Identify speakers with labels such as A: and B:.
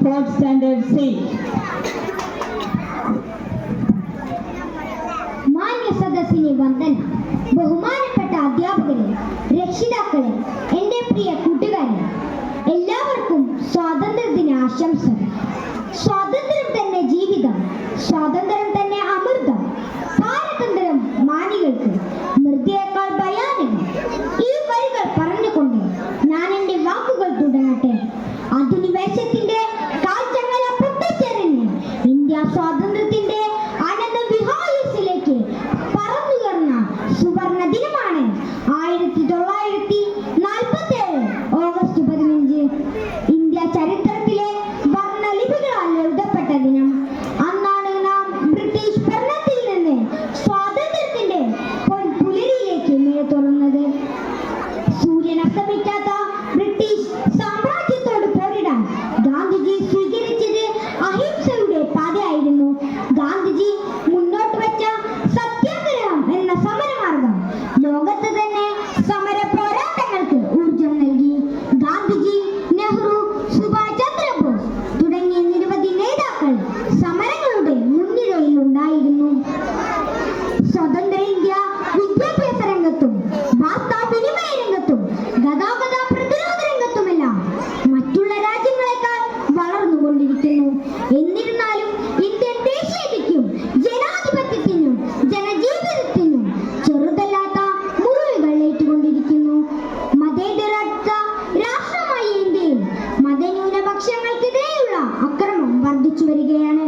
A: 4th standard C.
B: മാന്യ സദസ്സിനെ വന്ദന. ബഹുമാനപ്പെട്ട അധ്യാപകരെ, രക്ഷിതാക്കളെ, എൻ്റെ പ്രിയ കൂട്ടുകാരെ, എല്ലാവർക്കും സ്വാതന്ത്ര്യദിന ആശംസകൾ. സ്വാതന്ത്ര്യം തന്നെ ജീവിതം, സ്വാതന്ത്ര്യം തന്നെ അമൃതം. പാരതന്ത്ര്യം മാനികൾക്ക്, മൃതിയേക്കാൾ ഭയാനകം. ഈ വരികൾ പറഞ്ഞുകൊണ്ട് ഞാൻ എൻ്റെ വാക്കുകൾ തുടങ്ങട്ടെ. അധിനിവേശത്തിന്റെ കാൽച്ചങ്ങല പൊട്ടിച്ചെറിഞ്ഞ് ഇന്ത്യ സ്വാതന്ത്ര്യത്തിന്റെ അനന്ത വിഹായസിലേക്ക് പറന്നുയർന്ന സുവർണ ദിനമാണ് 1947 ഓഗസ്റ്റ് 15. ഇന്ത്യ ചരിത്രത്തിലെ വർണ്ണലിപികളാൽ എഴുതപ്പെട്ട ദിനം. അന്നാണ് നാം ബ്രിട്ടീഷ് ഭരണത്തിൽ നിന്ന് സ്വാതന്ത്ര്യത്തിന്റെ പൊൻപുലരിയിലേക്ക് മേൽ തുറന്നത്. സൂര്യൻ അസ്തമിക്കാത്ത ബ്രിട്ടീഷ് സാമ്രാജ്യത്തോട് പോരിടാൻ ഗാന്ധിജി സ്വീകരിച്ചത് അഹിംസയുടെ പാതയായിരുന്നു. ഗാന്ധിജി മുന്നോട്ട് വെച്ച സത്യാഗ്രഹം എന്ന സമരമാർഗം ലോകത്ത് തന്നെ സമര പോരാട്ടങ്ങൾക്ക് ഊർജം നൽകി. ഗാന്ധിജി, നെഹ്റു, സുഭാഷ് ചന്ദ്രബോസ് തുടങ്ങിയ നിരവധി നേതാക്കൾ സമരങ്ങളുടെ മുൻനിരയിൽ ഉണ്ടായിരുന്നു. സ്വതന്ത്ര ഇന്ത്യ വിദ്യാഭ്യാസ രംഗത്തും വാർത്താവിനിമയ രംഗത്തും ഗതാഗത പ്രതിരോധ രംഗത്തുമെല്ലാം മറ്റുള്ള രാജ്യങ്ങളെക്കാൾ വളർന്നുകൊണ്ടിരിക്കുന്നു. എന്നിരുന്നാലും ഇന്ത്യൻ ദേശീയതയ്ക്കും ജനാധിപത്യത്തിനും ജനജീവിതത്തിനും ചെറുതല്ലാത്ത മുറിവുകൾ ഏറ്റുകൊണ്ടിരിക്കുന്നു. മതേതരത്വ രാഷ്ട്രമായ ഇന്ത്യയിൽ മതന്യൂനപക്ഷങ്ങൾക്കെതിരെയുള്ള അക്രമം വർദ്ധിച്ചു വരികയാണ്.